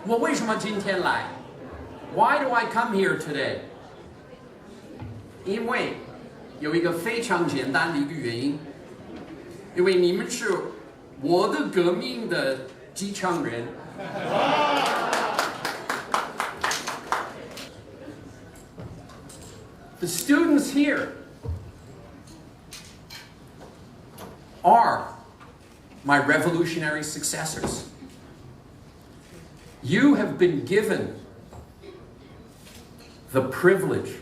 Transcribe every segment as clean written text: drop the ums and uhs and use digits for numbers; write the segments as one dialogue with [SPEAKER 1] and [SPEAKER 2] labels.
[SPEAKER 1] 我为什么今天来 Why do I come here today? 因为有一个非常简单的一个原因，因为你们是我的革命的继承人。The students here are my revolutionary successors. You have been given the privilege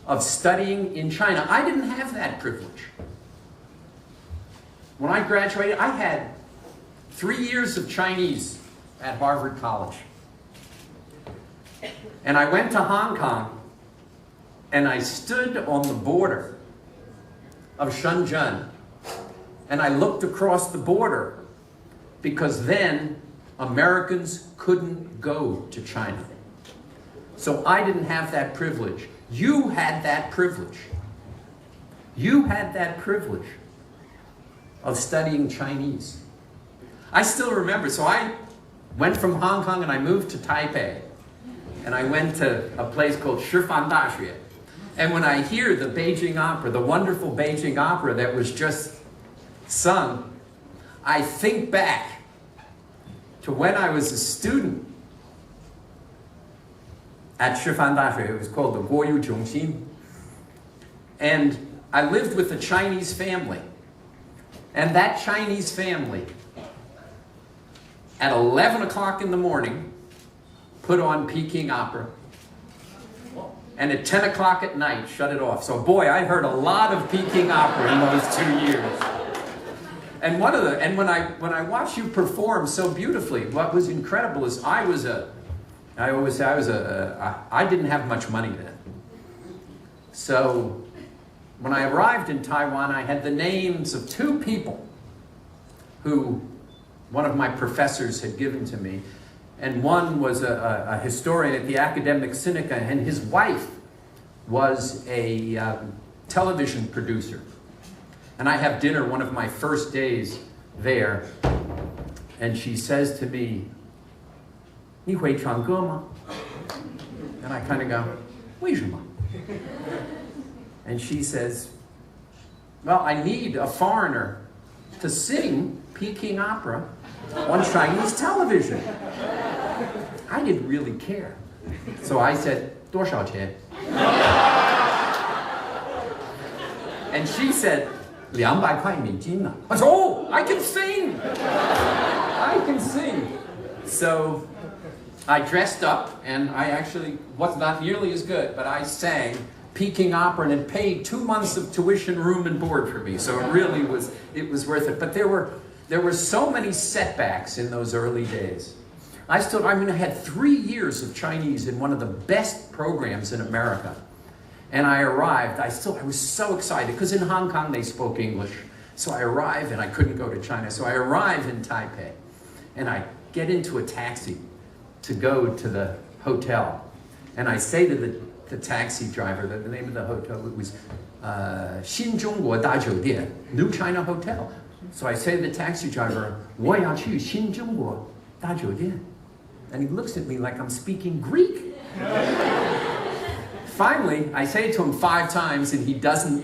[SPEAKER 1] of studying in China. I didn't have that privilege. When I graduated, I had 3 years of Chinese at Harvard College. And I went to Hong Kong, and I stood on the border of Shenzhen, and I looked across the border because then Americans couldn't go to China. So I didn't have that privilege. You had that privilege. You had that privilege of studying Chinese. I still remember, so I went from Hong Kong and I moved to Taipei. And I went to a place called Shifan Daxue. And when I hear the Beijing opera, the wonderful Beijing opera that was just sung, I think back to when I was a student at Shifan Daxue. It was called the Guoyu Zhongxin. And I lived with a Chinese family. And that Chinese family, at 11 o'clock in the morning, put on Peking opera. And at 10 o'clock at night, shut it off. So boy, I heard a lot of Peking opera in those 2 years. And when I watched you perform so beautifully, what was incredible is I didn't have much money then. So when I arrived in Taiwan, I had the names of 2 people who one of my professors had given to me. And one was a historian at the Academic Sinica, and his wife was a television producer. And I have dinner one of my first days there, and she says to me, 你会唱歌吗? And I kind of go, 为什么? And she says, well, I need a foreigner to sing Peking opera on Chinese television. I didn't really care. So I said, 多少钱? And she said, 200块美金呢. I said, oh, I can sing! I can sing! So I dressed up, and I actually was not nearly as good, but I sang Peking opera, and it paid 2 months of tuition, room, and board for me. So it really was worth it. But there were so many setbacks in those early days. I had 3 years of Chinese in one of the best programs in America. And I arrived, I was so excited, because in Hong Kong they spoke English. So I arrived, and I couldn't go to China. So I arrived in Taipei, and I get into a taxi to go to the hotel. And I say to the taxi driver, the name of the hotel, it was 新中国大酒店, New China Hotel. So I say to the taxi driver, 我要去新中国大酒店. And he looks at me like I'm speaking Greek. Finally, I say it to him 5 times, and he doesn't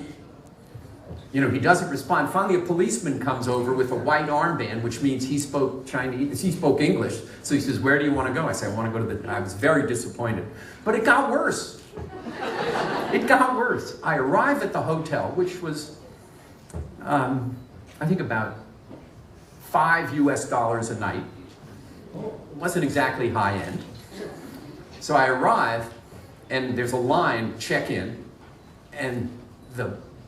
[SPEAKER 1] respond. Finally, a policeman comes over with a white armband, which means he spoke English. So he says, where do you want to go? I say, I want to go to I was very disappointed. But it got worse. It got worse. I arrive at the hotel, which was, I think about $5 US a night. It wasn't exactly high end. So I arrive, and there's a line, check in, and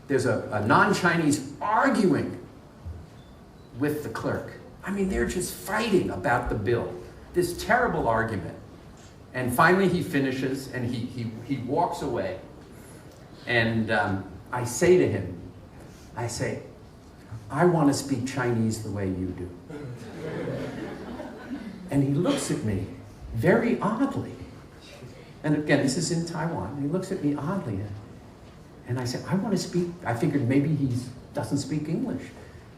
[SPEAKER 1] there's a non-Chinese arguing with the clerk. I mean, they're just fighting about the bill. This terrible argument. And finally he finishes, and he walks away. And I say to him, I want to speak Chinese the way you do. And he looks at me very oddly. And again, this is in Taiwan. And he looks at me oddly. And I said, I want to speak. I figured maybe he doesn't speak English.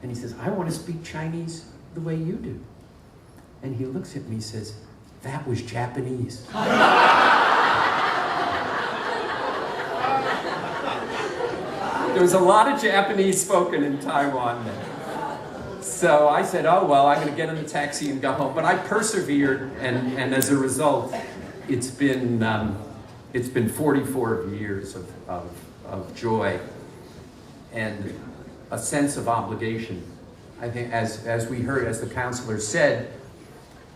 [SPEAKER 1] And he says, I want to speak Chinese the way you do. And he looks at me and says, That was Japanese. There was a lot of Japanese spoken in Taiwan then. So I said, oh, well, I'm going to get in the taxi and go home. But I persevered, and as a result, it's been 44 years of joy and a sense of obligation. I think, as we heard, as the counselor said,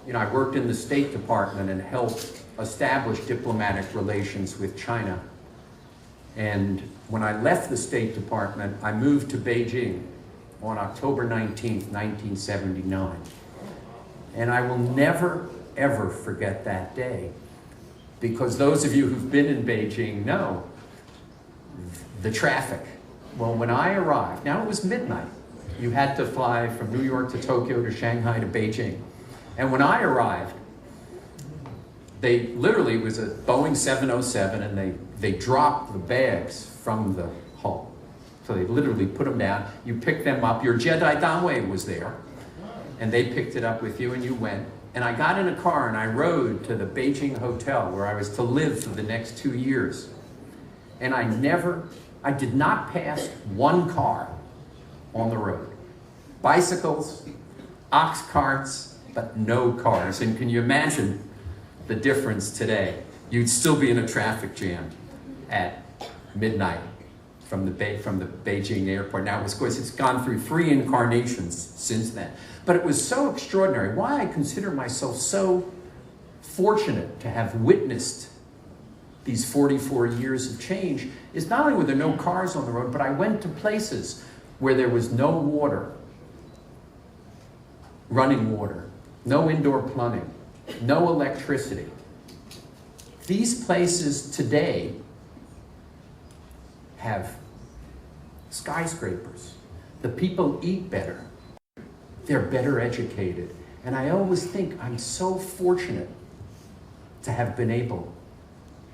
[SPEAKER 1] you know, I worked in the State Department and helped establish diplomatic relations with China. And when I left the State Department, I moved to Beijing on October 19th, 1979. And I will never, ever forget that day, because those of you who've been in Beijing know the traffic. Well, when I arrived, now it was midnight. You had to fly from New York to Tokyo to Shanghai to Beijing. And when I arrived, they literally, it was a Boeing 707, and they dropped the bags from the hull. So they literally put them down, you picked them up, your Jedi Danwei was there, and they picked it up with you and you went. And I got in a car and I rode to the Beijing hotel where I was to live for the next 2 years. And I did not pass one car on the road. Bicycles, ox carts, but no cars. And can you imagine the difference today? You'd still be in a traffic jam at midnight from the Beijing airport. Now, of course, it's gone through 3 incarnations since then. But it was so extraordinary. Why I consider myself so fortunate to have witnessed these 44 years of change is not only were there no cars on the road, but I went to places where there was no water, running water, no indoor plumbing, no electricity. These places today have skyscrapers. The people eat better. They're better educated. And I always think I'm so fortunate to have been able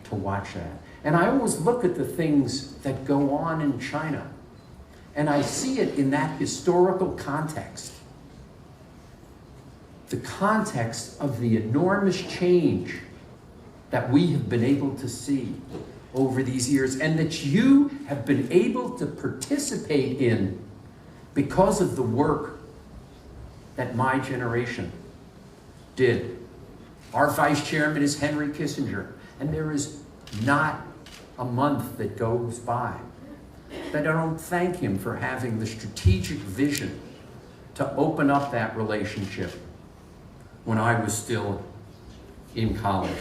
[SPEAKER 1] to watch that. And I always look at the things that go on in China, and I see it in that historical context. The context of the enormous change that we have been able to see over these years, and that you have been able to participate in because of the work that my generation did. Our vice chairman is Henry Kissinger, and there is not a month that goes by that I don't thank him for having the strategic vision to open up that relationship when I was still in college.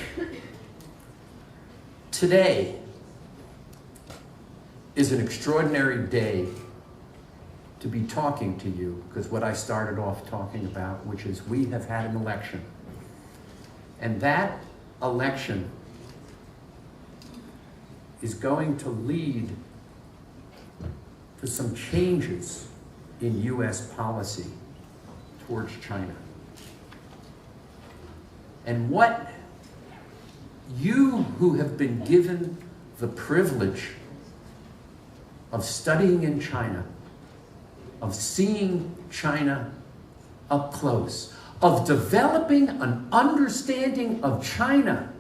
[SPEAKER 1] Today is an extraordinary day to be talking to you, because what I started off talking about, which is we have had an election. And that election is going to lead to some changes in U.S. policy towards China. And what you who have been given the privilege of studying in China, of seeing China up close, of developing an understanding of China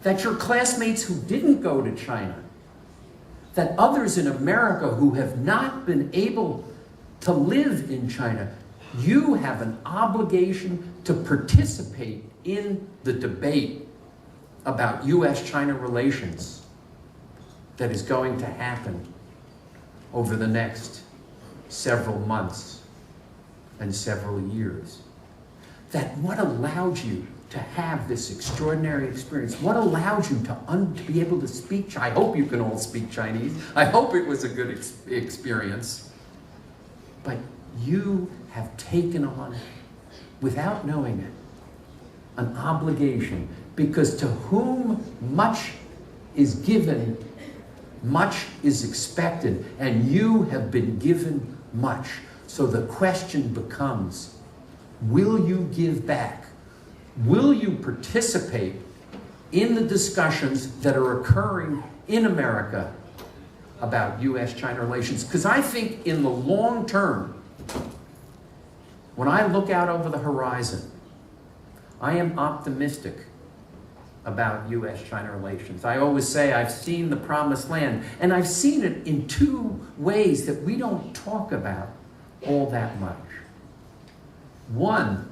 [SPEAKER 1] that your classmates who didn't go to China, that others in America who have not been able to live in China, you have an obligation to participate in the debate about U.S. China relations that is going to happen over the next several months and several years. That what allowed you to have this extraordinary experience, what allowed you to be able to speak, I hope you can all speak Chinese, I hope it was a good experience, but you have taken on, without knowing it, an obligation, because to whom much is given, much is expected, and you have been given much. So the question becomes, will you give back? Will you participate in the discussions that are occurring in America about U.S. China relations? Because I think in the long term, when I look out over the horizon, I am optimistic about U.S. China relations. I always say I've seen the promised land, and I've seen it in two ways that we don't talk about all that much. One,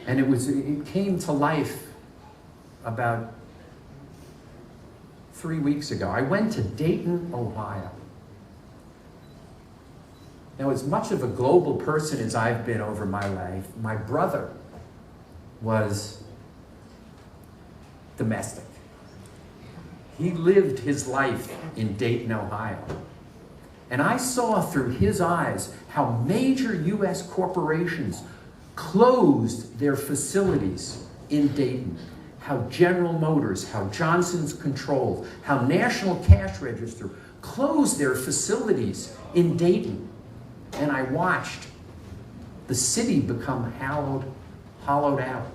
[SPEAKER 1] and it came to life about 3 weeks ago. I went to Dayton, Ohio. Now, as much of a global person as I've been over my life, my brother was domestic. He lived his life in Dayton, Ohio. And I saw through his eyes how major U.S. corporations closed their facilities in Dayton. How General Motors, how Johnson's Controls, how National Cash Register closed their facilities in Dayton. And I watched the city become hollowed out.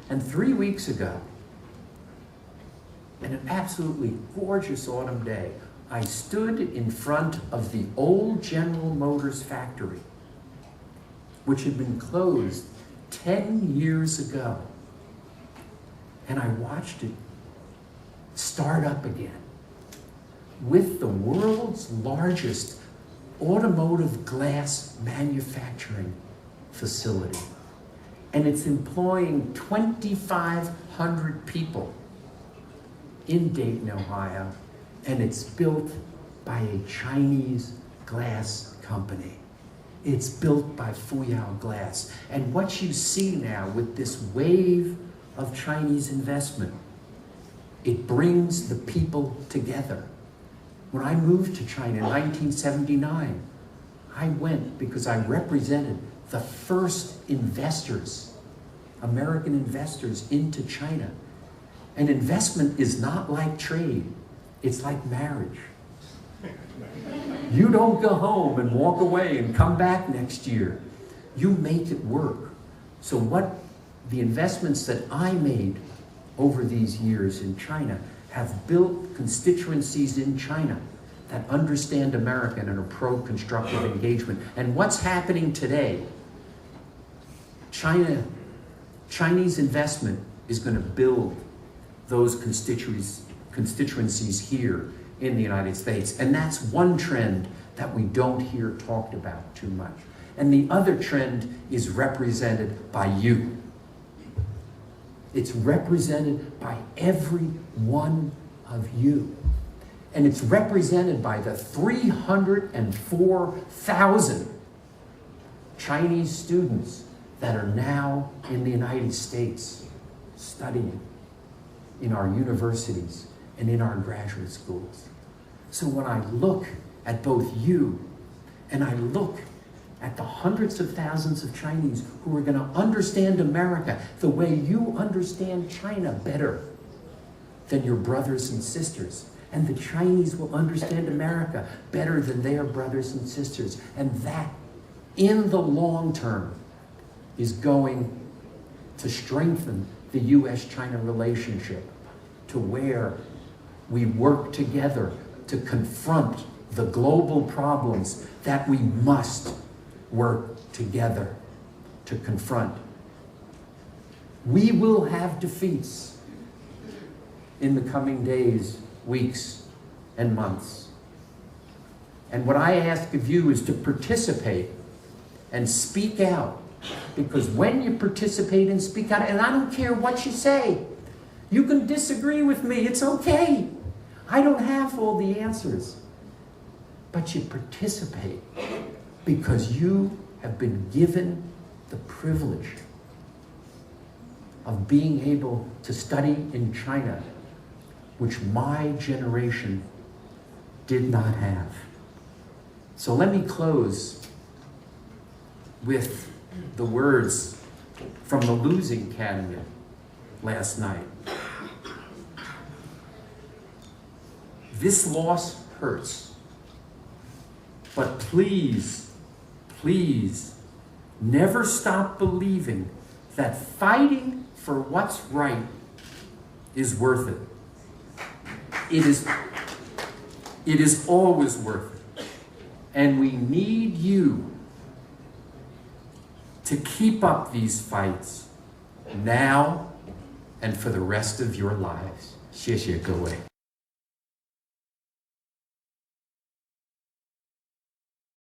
[SPEAKER 1] And 3 weeks ago, in an absolutely gorgeous autumn day, I stood in front of the old General Motors factory, which had been closed 10 years ago. And I watched it start up again with the world's largest automotive glass manufacturing facility. And it's employing 2,500 people in Dayton, Ohio, and it's built by a Chinese glass company. It's built by Fuyao Glass. And what you see now with this wave of Chinese investment, it brings the people together. When I moved to China in 1979, I went because I represented the first investors, American investors, into China. And investment is not like trade, it's like marriage. You don't go home and walk away and come back next year. You make it work. So what the investments that I made over these years in China have built constituencies in China that understand American and are pro-constructive engagement. And what's happening today, Chinese investment is going to build those constituencies here in the United States. And that's one trend that we don't hear talked about too much. And the other trend is represented by you. It's represented by every one of you. And it's represented by the 304,000 Chinese students that are now in the United States studying in our universities and in our graduate schools. So when I look at both you and I look at the hundreds of thousands of Chinese who are going to understand America the way you understand China better than your brothers and sisters, and the Chinese will understand America better than their brothers and sisters, and that, in the long term, is going to strengthen the U.S. China relationship to where we work together to confront the global problems that we must work together to confront. We will have defeats in the coming days, weeks, and months. And what I ask of you is to participate and speak out. Because when you participate and speak out, and I don't care what you say, you can disagree with me, it's okay. I don't have all the answers. But you participate because you have been given the privilege of being able to study in China, which my generation did not have. So let me close with the words from the losing cabinet last night. This loss hurts, but please, please, never stop believing that fighting for what's right is worth it. It is always worth it. And we need you to keep up these fights now and for the rest of your lives. 谢谢各位。